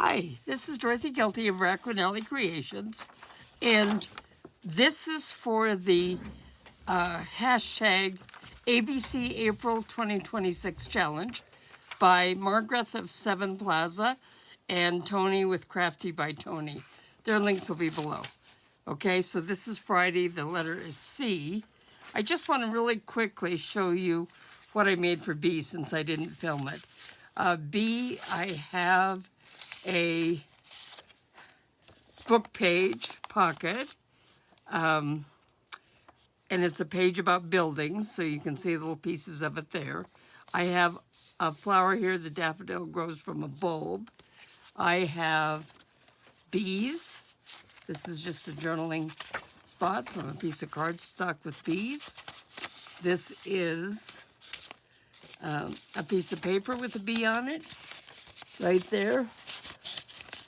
Hi, this is Dorothy Kelty of Raquinelli Creations, and this is for the hashtag ABC April 2026 challenge by Margaret of Seven Plaza and Tony with Crafty by Tony. Their links will be below. Okay, so this is Friday, the letter is C. I just want to really quickly show you what I made for B since I didn't film it. B, I have a book page pocket, and it's a page about buildings, so you can see little pieces of it there. I have a flower here, the daffodil grows from a bulb. I have bees. This is just a journaling spot from a piece of cardstock with bees. This is a piece of paper with a bee on it, right there,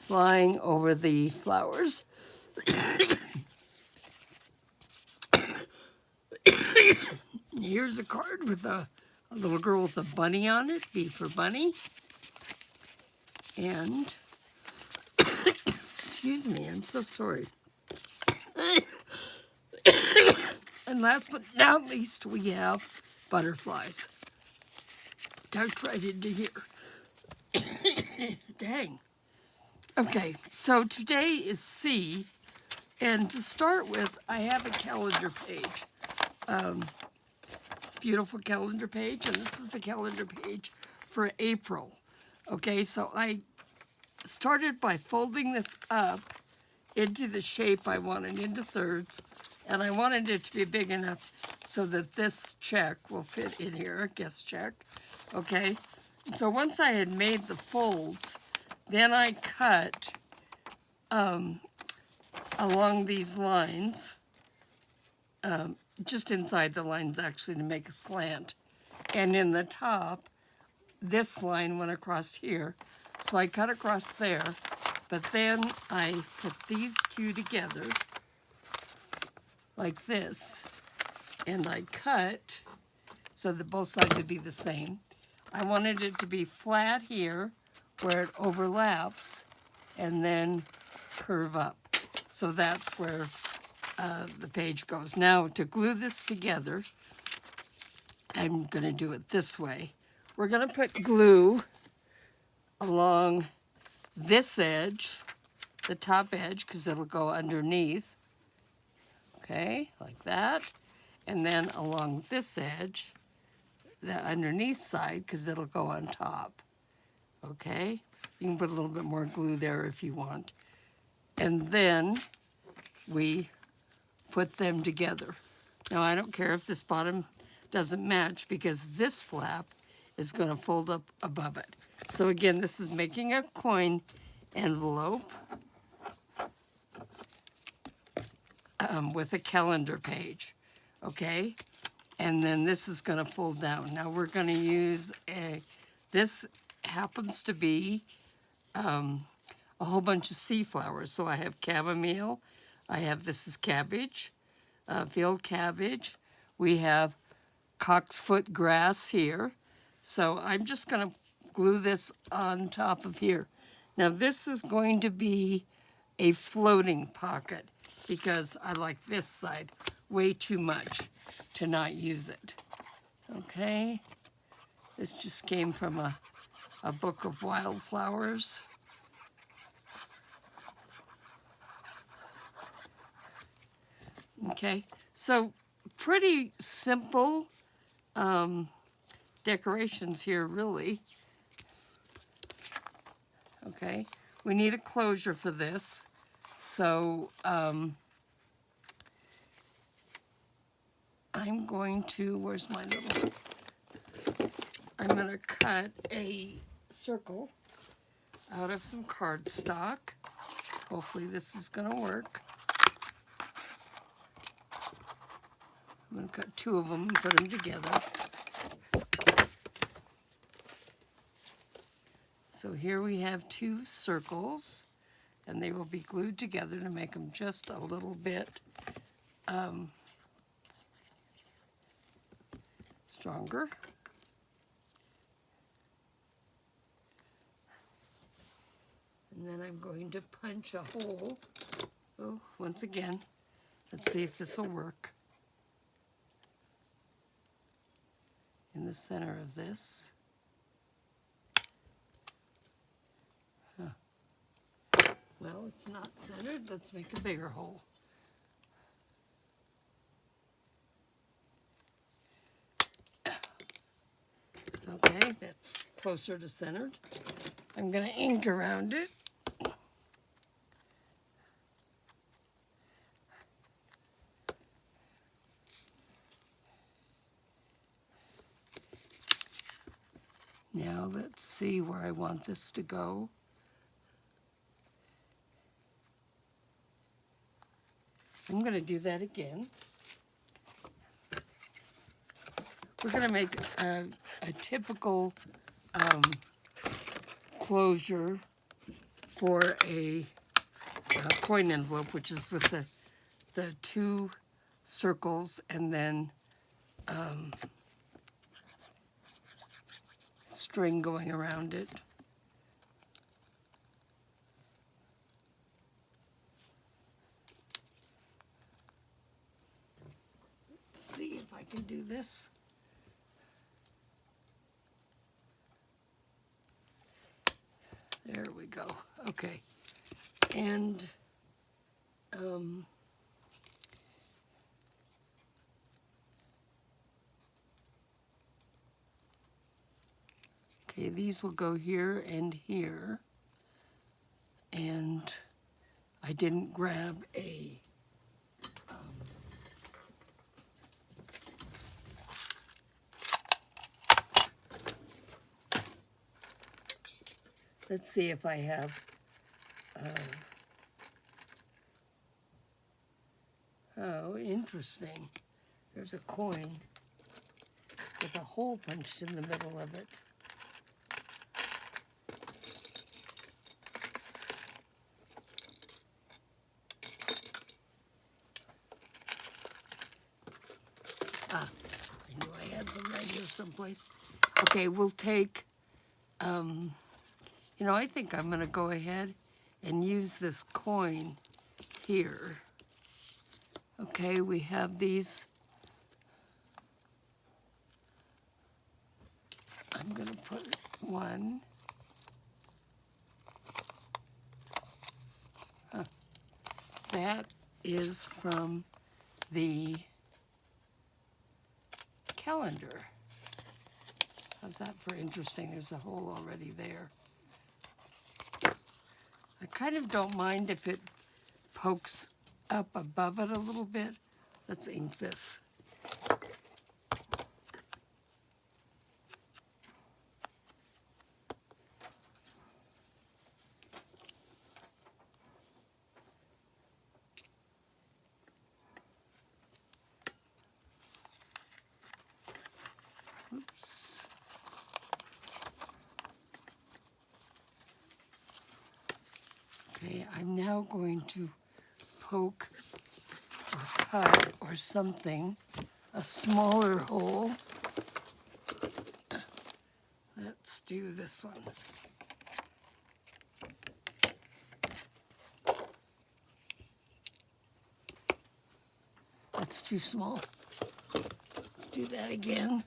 flying over the flowers. Here's a card with a little girl with a bunny on it, B for bunny. And, excuse me, I'm so sorry. And last but not least, we have butterflies. Tucked right into here. Dang. Okay, so today is C, and to start with, I have a calendar page. Beautiful calendar page, and this is the calendar page for April. Okay, so I started by folding this up into the shape I wanted, into thirds, and I wanted it to be big enough so that this check will fit in here, guest check. Okay, so once I had made the folds, then I cut along these lines, just inside the lines actually, to make a slant. And in the top, this line went across here. So I cut across there, but then I put these two together like this, and I cut so that both sides would be the same. I wanted it to be flat here where it overlaps and then curve up. So that's where the page goes. Now to glue this together, I'm going to do it this way. We're going to put glue along this edge, the top edge, because it'll go underneath. Okay, like that. And then along this edge, the underneath side, because it'll go on top. Okay, you can put a little bit more glue there if you want. And then we put them together. Now I don't care if this bottom doesn't match, because this flap is going to fold up above it. So again, this is making a coin envelope with a calendar page, okay? And then this is going to fold down. Now we're going to use this happens to be a whole bunch of sea flowers. So I have chamomile, this is cabbage, field cabbage. We have cocksfoot grass here. So I'm just going to glue this on top of here. Now this is going to be a floating pocket because I like this side way too much to not use it. Okay, this just came from a book of wildflowers. Okay, so pretty simple decorations here, really. Okay, we need a closure for this, so I'm going to, where's my little, I'm going to cut a circle out of some cardstock. Hopefully this is going to work. I'm going to cut two of them and put them together. So here we have two circles, and they will be glued together to make them just a little bit stronger. And then I'm going to punch a hole. Oh, once again, let's see if this will work. In the center of this. Huh. Well, it's not centered. Let's make a bigger hole. Okay, that's closer to centered. I'm going to ink around it. Now let's see where I want this to go. I'm going to do that again. We're going to make a typical closure for a coin envelope, which is with the two circles and then string going around it. Let's see if I can do this. There we go. Okay. And okay, these will go here and here. And I didn't grab a let's see if I have oh, interesting. There's a coin with a hole punched in the middle of it. Ah, I knew I had some right here someplace. Okay, we'll take, you know, I think I'm going to go ahead and use this coin here. Okay, we have these. I'm going to put one. Huh. That is from the calendar. How's that for interesting? There's a hole already there. I kind of don't mind if it pokes up above it a little bit. Let's ink this. Oops. Okay, I'm now going to poke or cut or something, a smaller hole. Let's do this one. That's too small. Let's do that again.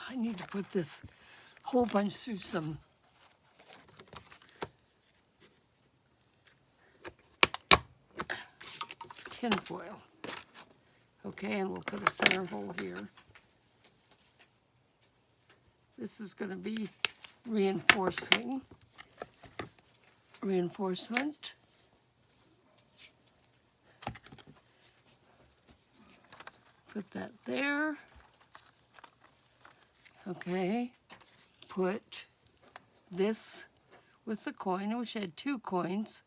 I need to put this hole punch through some tin foil. Okay, and we'll put a center hole here. This is going to be reinforcement. Put that there. Okay, put this with the coin. I wish I had two coins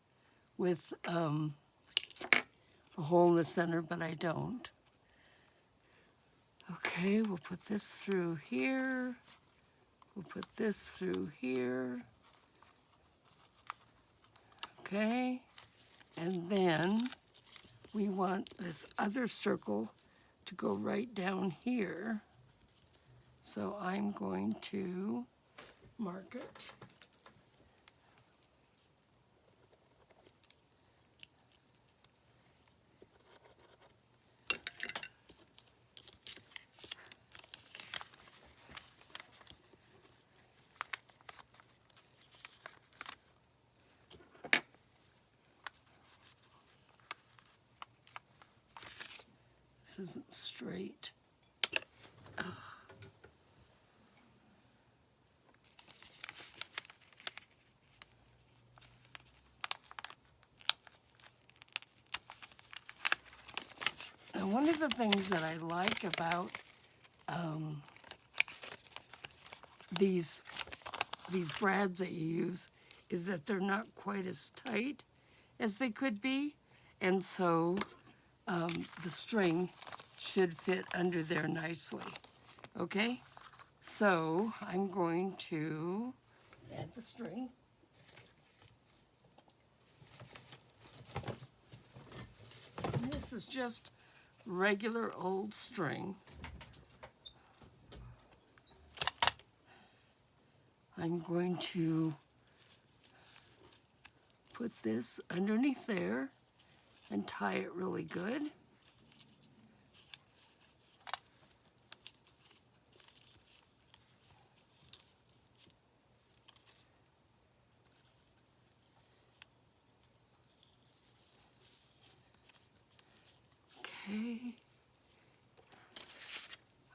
with a hole in the center, but I don't. Okay, we'll put this through here. We'll put this through here. Okay, and then we want this other circle to go right down here. So I'm going to mark it. This isn't straight. Now, one of the things that I like about these brads that you use is that they're not quite as tight as they could be, and so the string should fit under there nicely. Okay, so I'm going to add the string. And this is just regular old string. I'm going to put this underneath there and tie it really good. Okay.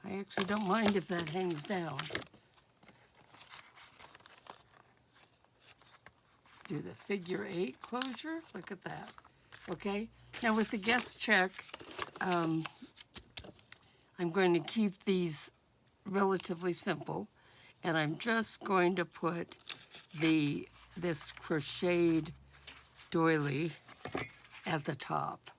I actually don't mind if that hangs down. Do the figure 8 closure. Look at that. Okay. Now with the guest check, I'm going to keep these relatively simple, and I'm just going to put this crocheted doily at the top.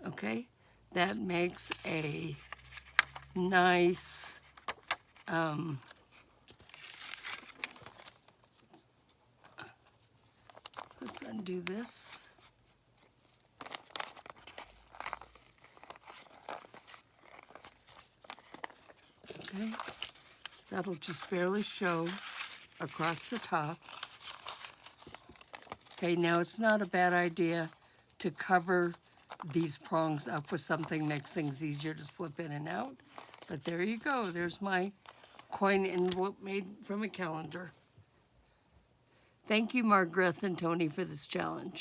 Okay, that makes a nice let's undo this. Okay, that'll just barely show across the top. Okay, now it's not a bad idea to cover these prongs up with something, makes things easier to slip in and out. But there you go, there's my coin envelope made from a calendar. Thank you, Margaret and Tony, for this challenge.